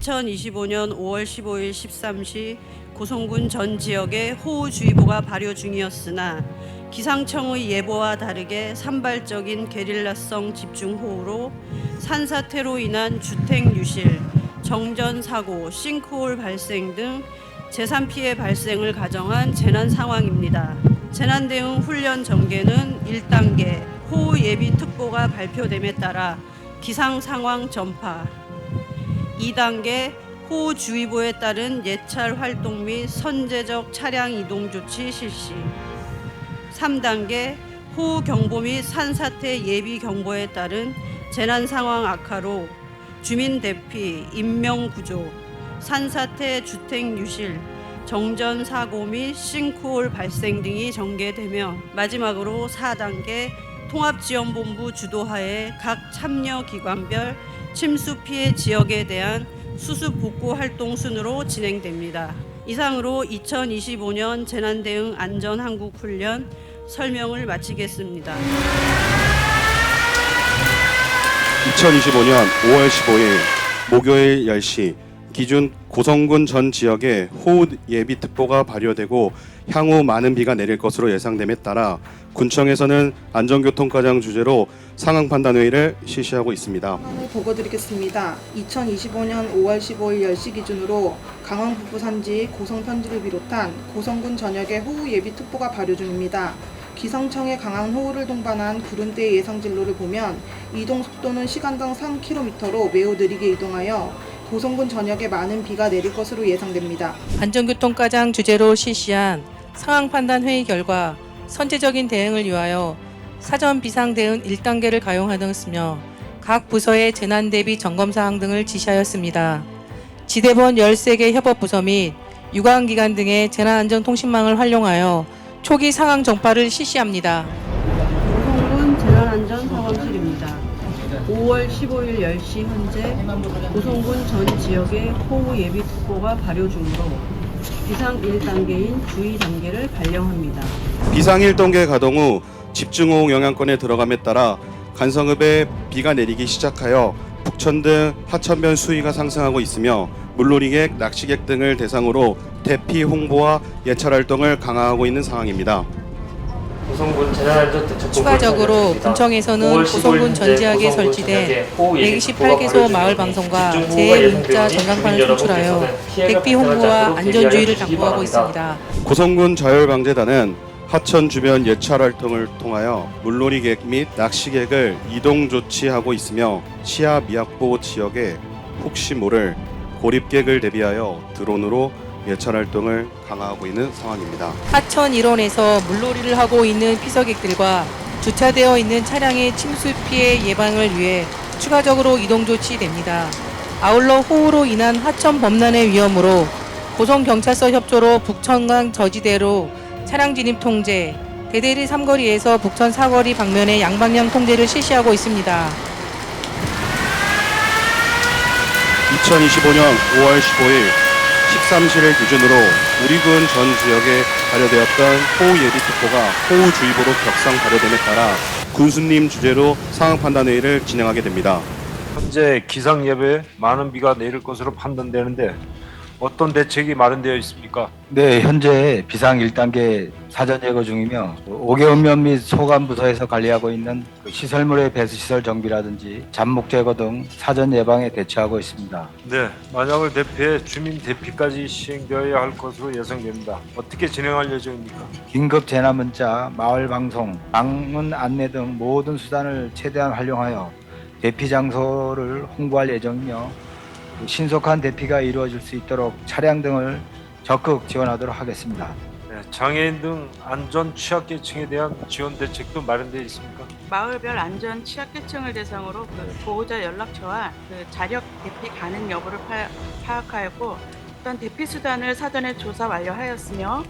2025년 5월 15일 13시 고성군 전 지역에 호우주의보가 발효 중이었으나 기상청의 예보와 다르게 산발적인 게릴라성 집중호우로 산사태로 인한 주택 유실, 정전 사고, 싱크홀 발생 등 재산 피해 발생을 가정한 재난 상황입니다. 재난 대응 훈련 전개는 1단계 호우 예비 특보가 발표됨에 따라 기상 상황 전파, 2단계 호우주의보에 따른 예찰 활동 및 선제적 차량 이동 조치 실시, 3단계 호우경보 및 산사태 예비경보에 따른 재난상황 악화로 주민 대피, 인명구조, 산사태 주택 유실, 정전 사고 및 싱크홀 발생 등이 전개되며 마지막으로 4단계 통합지원본부 주도하에 각 참여기관별 침수 피해 지역에 대한 수습 복구 활동 순으로 진행됩니다. 이상으로 2025년 재난대응 안전한국훈련 설명을 마치겠습니다. 2025년 5월 15일 목요일 10시 기준 고성군 전 지역에 호우 예비 특보가 발효되고 향후 많은 비가 내릴 것으로 예상됨에 따라 군청에서는 안전교통과장 주제로 상황 판단 회의를 실시하고 있습니다. 보고드리겠습니다. 2025년 5월 15일 10시 기준으로 강원 북부 산지, 고성 편지를 비롯한 고성군 전역에 호우 예비 특보가 발효 중입니다. 기상청의 강한 호우를 동반한 구름대의 예상 진로를 보면 이동 속도는 시간당 3km로 매우 느리게 이동하여 고성군 전역에 많은 비가 내릴 것으로 예상됩니다. 안전교통과장 주제로 실시한 상황 판단 회의 결과 선제적인 대응을 위하여 사전 비상 대응 1단계를 가용하였으며 각 부서의 재난 대비 점검 사항 등을 지시하였습니다. 지대본 13개 협업부서 및 유관기관 등의 재난안전통신망을 활용하여 초기 상황 정파를 실시합니다. 고성군 재난안전상황실입니다. 5월 15일 10시 현재 고성군 전 지역에 호우 예비특보가 발효 중으로 비상 1단계인 주의 단계를 발령합니다. 비상 1단계 가동 후 집중호우 영향권에 들어감에 따라 간성읍에 비가 내리기 시작하여 북천 등 하천변 수위가 상승하고 있으며 물놀이객, 낚시객 등을 대상으로 대피 홍보와 예찰 활동을 강화하고 있는 상황입니다. 고성군 재난안전대책 추가적으로 군청에서는 고성군 전 지역에 설치된 128개소 마을 방송과 제1문자 전광판을 송출하여 대피 홍보와 안전주의를 당부하고 있습니다. 고성군 자율방재단은 하천 주변 예찰 활동을 통하여 물놀이객 및 낚시객을 이동 조치하고 있으며 시야 미약보 지역에 혹시 모를 고립객을 대비하여 드론으로 예찰 활동을 강화하고 있는 상황입니다. 하천 일원에서 물놀이를 하고 있는 피서객들과 주차되어 있는 차량의 침수 피해 예방을 위해 추가적으로 이동 조치됩니다. 아울러 호우로 인한 하천 범람의 위험으로 고성경찰서 협조로 북천강 저지대로 차량 진입 통제, 대대리 삼거리에서 북천 사거리 방면의 양방향 통제를 실시하고 있습니다. 2025년 5월 15일 13시를 기준으로 우리군 전 지역에 발효되었던 호우 예비특보가 호우주의보로 격상 발효됨에 따라 군수님 주제로 상황 판단 회의를 진행하게 됩니다. 현재 기상 예보에 많은 비가 내릴 것으로 판단되는데 어떤 대책이 마련되어 있습니까? 네, 현재 비상 1단계 사전 예고 중이며 5개읍면 및 소관 부서에서 관리하고 있는 시설물의 배수 시설 정비라든지 잡목 제거 등 사전 예방에 대처하고 있습니다. 네, 만약을 대피해 주민 대피까지 시행되어야 할 것으로 예상됩니다. 어떻게 진행할 예정입니까? 긴급 재난 문자, 마을 방송, 방문 안내 등 모든 수단을 최대한 활용하여 대피 장소를 홍보할 예정이며 신속한 대피가 이루어질 수 있도록 차량 등을 적극 지원하도록 하겠습니다. 네, 장애인 등 안전 취약계층에 대한 지원 대책도 마련되어 있습니까? 마을별 안전 취약계층을 대상으로 보호자 연락처와 자력 대피 가능 여부를 파악하였고 어떤 대피 수단을 사전에 조사 완료하였으며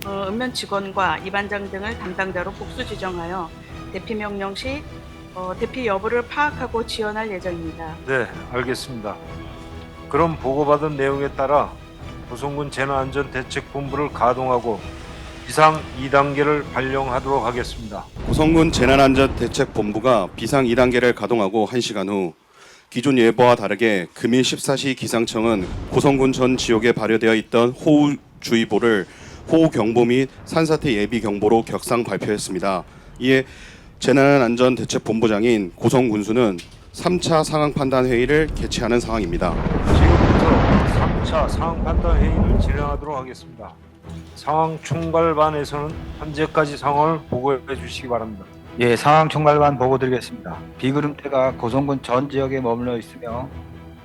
읍면 직원과 이반장 등을 담당자로 복수 지정하여 대피 명령 시 대피 여부를 파악하고 지원할 예정입니다. 네, 알겠습니다. 그럼 보고받은 내용에 따라 고성군 재난안전대책본부를 가동하고 비상 2단계를 발령하도록 하겠습니다. 고성군 재난안전대책본부가 비상 2단계를 가동하고 1시간 후 기존 예보와 다르게 금일 14시 기상청은 고성군 전 지역에 발효되어 있던 호우주의보를 호우경보 및 산사태 예비경보로 격상 발표했습니다. 이에 재난안전대책본부장인 고성군수는 3차 상황판단회의를 개최하는 상황입니다. 지금부터 3차 상황판단회의를 진행하도록 하겠습니다. 상황총괄반에서는 현재까지 상황을 보고해 주시기 바랍니다. 예, 상황 총괄반 보고 드리겠습니다. 비구름대가 고성군 전 지역에 머물러 있으며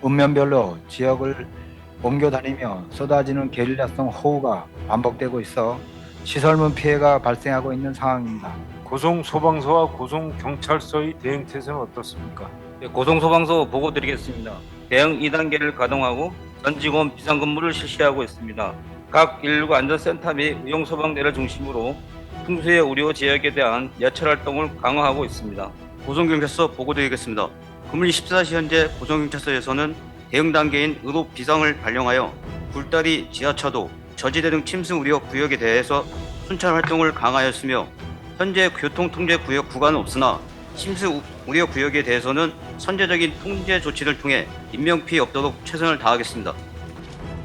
읍면별로 지역을 옮겨 다니며 쏟아지는 게릴라성 호우가 반복되고 있어 시설물 피해가 발생하고 있는 상황입니다. 고성 소방서와 고성 경찰서의 대응 태세는 어떻습니까? 고성 소방서 보고 드리겠습니다. 대응 2단계를 가동하고 전 직원 비상근무를 실시하고 있습니다. 각 119 안전센터 및 의용소방대를 중심으로 풍수의 우려 지역에 대한 예찰 활동을 강화하고 있습니다. 고성경찰서 보고드리겠습니다. 금일 14시 현재 고성경찰서에서는 대응 단계인 의료 비상을 발령하여 굴다리, 지하차도, 저지대 등 침수 우려 구역에 대해서 순찰 활동을 강화하였으며 현재 교통 통제 구역 구간은 없으나 침수 우려 구역에 대해서는 선제적인 통제 조치를 통해 인명피해 없도록 최선을 다하겠습니다.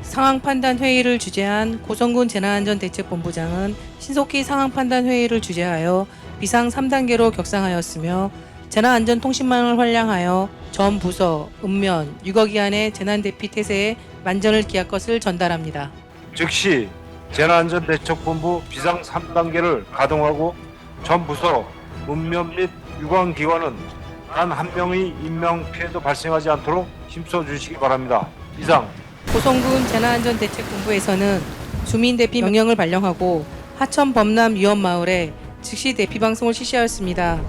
상황판단회의를 주재한 고성군 재난안전대책본부장은 신속히 상황판단회의를 주재하여 비상 3단계로 격상하였으며 재난안전통신망을 활용하여 전 부서, 읍면, 유거기관의 재난대피 태세에 만전을 기할 것을 전달합니다. 즉시 재난안전대책본부 비상 3단계를 가동하고 전 부서, 읍면 및 유관기관은 단 한 명의 인명피해도 발생하지 않도록 힘써 주시기 바랍니다. 이상. 고성군 재난안전대책본부에서는 주민대피 명령을 발령하고 하천 범람 위험마을에 즉시 대피 방송을 실시하였습니다.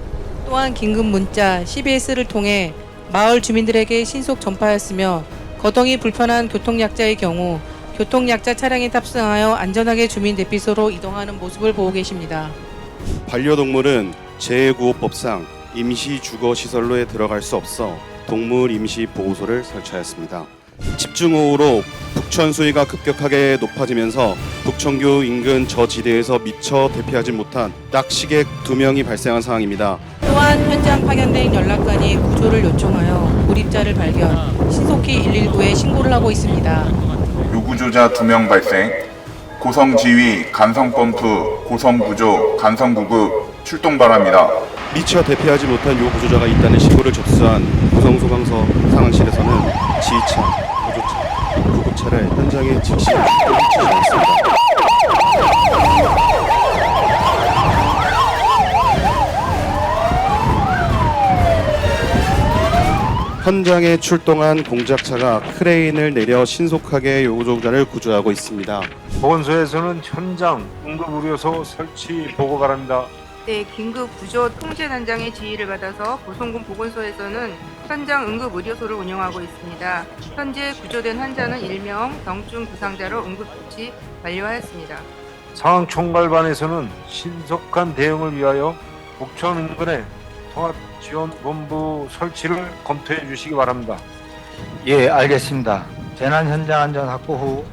또한 긴급 문자 CBS를 통해 마을 주민들에게 신속 전파하였으며 거동이 불편한 교통약자의 경우 교통약자 차량에 탑승하여 안전하게 주민 대피소로 이동하는 모습을 보고 계십니다. 반려동물은 재해구호법상 임시주거시설로에 들어갈 수 없어 동물 임시보호소를 설치하였습니다. 집중호우로 북천 수위가 급격하게 높아지면서 북천교 인근 저지대에서 미처 대피하지 못한 낚시객 2명이 발생한 상황입니다. 또한 현장 파견된 연락관이 구조를 요청하여 몰입자를 발견, 신속히 119에 신고를 하고 있습니다. 요구조자 2명 발생, 고성지휘, 간성펌프, 고성구조, 간성구급 출동 바랍니다. 미처 대피하지 못한 요구조자가 있다는 신고를 접수한 고성소방서 상황실에서는 지휘차, 구조차, 구급차를 현장에 즉시 지시했습니다. 현장에 출동한 공작차가 크레인을 내려 신속하게 요구조자를 구조하고 있습니다. 보건소에서는 현장 응급의료소 설치 보고 바랍니다. 네, 긴급 구조 통제단장의 지휘를 받아서 고성군 보건소에서는 현장 응급의료소를 운영하고 있습니다. 현재 구조된 환자는 1명, 경중 부상자로 응급조치 완료하였습니다. 상황총괄반에서는 신속한 대응을 위하여 북천 인근에 통합지원본부 설치를 검토해 주시기 바랍니다. 예, 알겠습니다. 재난 현장 안전 확보 후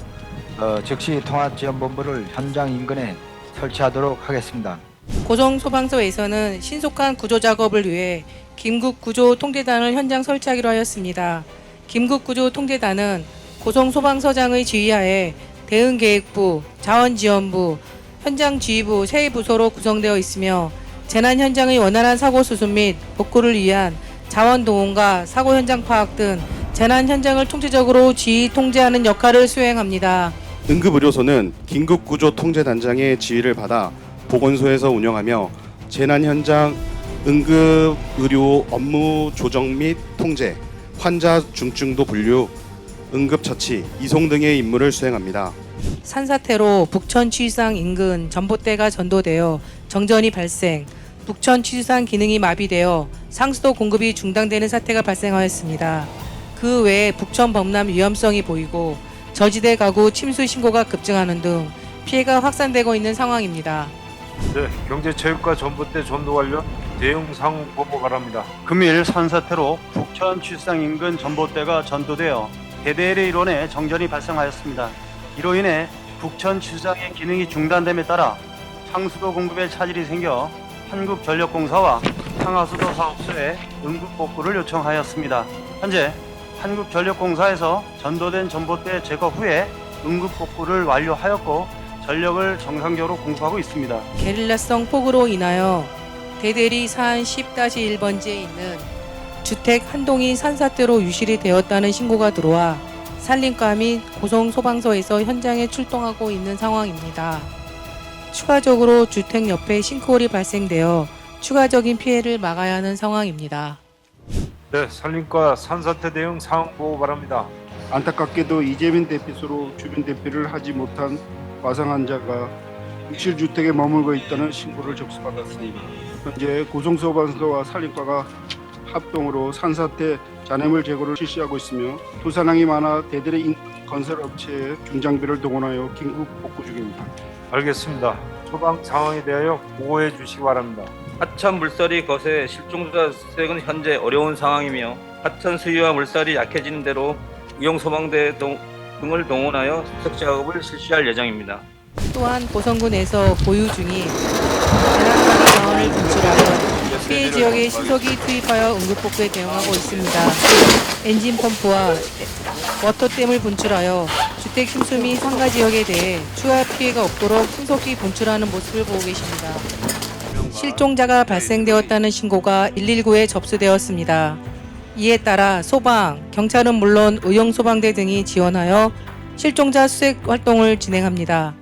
즉시 통합지원본부를 현장 인근에 설치하도록 하겠습니다. 고성소방서에서는 신속한 구조 작업을 위해 긴급구조 통제단을 현장 설치하기로 하였습니다. 긴급구조 통제단은 고성소방서장의 지휘하에 대응계획부, 자원지원부, 현장지휘부 세 부서로 구성되어 있으며 재난 현장의 원활한 사고 수습 및 복구를 위한 자원 동원과 사고 현장 파악 등 재난 현장을 총체적으로 지휘 통제하는 역할을 수행합니다. 응급의료소는 긴급구조 통제단장의 지휘를 받아 보건소에서 운영하며 재난 현장 응급의료 업무 조정 및 통제, 환자 중증도 분류, 응급처치, 이송 등의 임무를 수행합니다. 산사태로 북천 취유상 인근 전봇대가 전도되어 정전이 발생, 북천 취유상 기능이 마비되어 상수도 공급이 중단되는 사태가 발생하였습니다. 그 외에 북천 범람 위험성이 보이고 저지대 가구 침수 신고가 급증하는 등 피해가 확산되고 있는 상황입니다. 네, 경제체육과 전봇대 전도 관련 대응 상황 보고 바랍니다. 금일 산사태로 북천 취상 인근 전봇대가 전도되어 대대의 일원에 정전이 발생하였습니다. 이로 인해 북천 취상의 기능이 중단됨에 따라 상수도 공급에 차질이 생겨 한국전력공사와 상하수도 사업소에 응급 복구를 요청하였습니다. 현재 한국전력공사에서 전도된 전봇대 제거 후에 응급복구를 완료하였고 전력을 정상적으로 공급하고 있습니다. 게릴라성 폭우로 인하여 대대리 사안 10-1번지에 있는 주택 한 동이 산사태로 유실이 되었다는 신고가 들어와 산림과 및 고성소방서에서 현장에 출동하고 있는 상황입니다. 추가적으로 주택 옆에 싱크홀이 발생되어 추가적인 피해를 막아야 하는 상황입니다. 네, 산림과 산사태 대응 상황 보고 바랍니다. 안타깝게도 이재민 대피소로 주민 대피를 하지 못한 과상 환자가 욕실주택에 머물고 있다는 신고를 접수받았습니다. 현재 고성소방서와 산림과가 합동으로 산사태 잔해물 제거를 실시하고 있으며 토사량이 많아 대대리 건설업체의 중장비를 동원하여 긴급 복구 중입니다. 알겠습니다. 소방 상황에 대하여 보고해 주시기 바랍니다. 하천 물살이 거세 실종자 수색은 현재 어려운 상황이며 하천 수위와 물살이 약해지는 대로 우영소방대 등을 동원하여 수색 작업을 실시할 예정입니다. 또한 고성군에서 보유 중인 재난관리 자원을 분출하여 피해 지역에 신속히 투입하여 응급복구에 대응하고 있습니다. 엔진 펌프와 워터댐을 분출하여 주택 침수 및 상가 지역에 대해 추가 피해가 없도록 신속히 분출하는 모습을 보고 계십니다. 실종자가 발생되었다는 신고가 119에 접수되었습니다. 이에 따라 소방, 경찰은 물론 의용소방대 등이 지원하여 실종자 수색 활동을 진행합니다.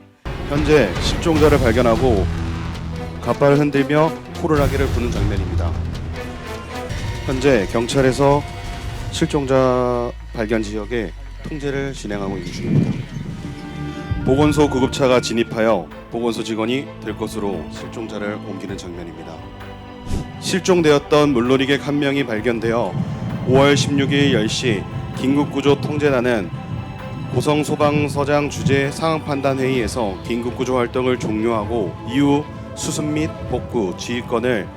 현재 실종자를 발견하고 갓발을 흔들며 호루라기를 부는 장면입니다. 현재 경찰에서 실종자 발견 지역에 통제를 진행하고 있는 중입니다. 보건소 구급차가 진입하여 보건소 직원이 될 것으로 실종자를 옮기는 장면입니다. 실종되었던 물놀이객 한 명이 발견되어 5월 16일 10시 긴급구조 통제단은 고성소방서장 주재 상황판단회의에서 긴급구조 활동을 종료하고 이후 수습 및 복구 지휘권을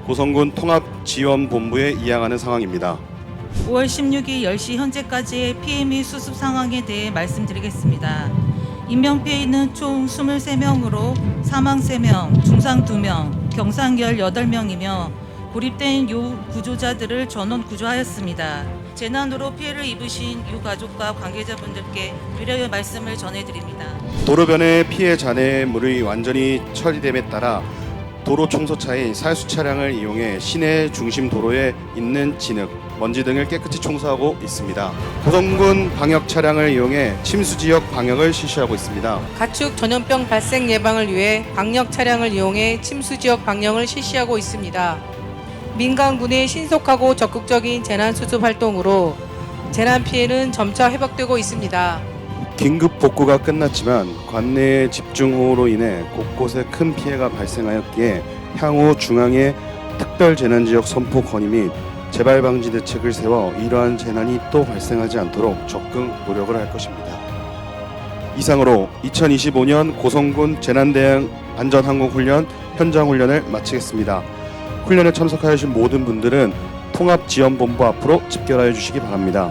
고성군 통합지원본부에 이양하는 상황입니다. 5월 16일 10시 현재까지의 피해 및 수습 상황에 대해 말씀드리겠습니다. 인명피해는 총 23명으로 사망 3명, 중상 2명, 경상 18명이며 고립된 구조자들을 전원 구조하였습니다. 재난으로 피해를 입으신 유가족과 관계자분들께 위로의 말씀을 전해드립니다. 도로변의 피해 잔해물이 완전히 처리됨에 따라 도로 청소차인 사수 차량을 이용해 시내 중심 도로에 있는 진흙, 먼지 등을 깨끗이 청소하고 있습니다. 고성군 방역 차량을 이용해 침수 지역 방역을 실시하고 있습니다. 가축 전염병 발생 예방을 위해 방역 차량을 이용해 침수 지역 방역을 실시하고 있습니다. 민간군의 신속하고 적극적인 재난 수습 활동으로 재난 피해는 점차 회복되고 있습니다. 긴급 복구가 끝났지만 관내의 집중호우로 인해 곳곳에 큰 피해가 발생하였기에 향후 중앙에 특별 재난지역 선포 건의 및 재발 방지 대책을 세워 이러한 재난이 또 발생하지 않도록 적극 노력을 할 것입니다. 이상으로 2025년 고성군 재난대응 안전항공훈련 현장 훈련을 마치겠습니다. 훈련에 참석하신 모든 분들은 통합지원본부 앞으로 집결하여 주시기 바랍니다.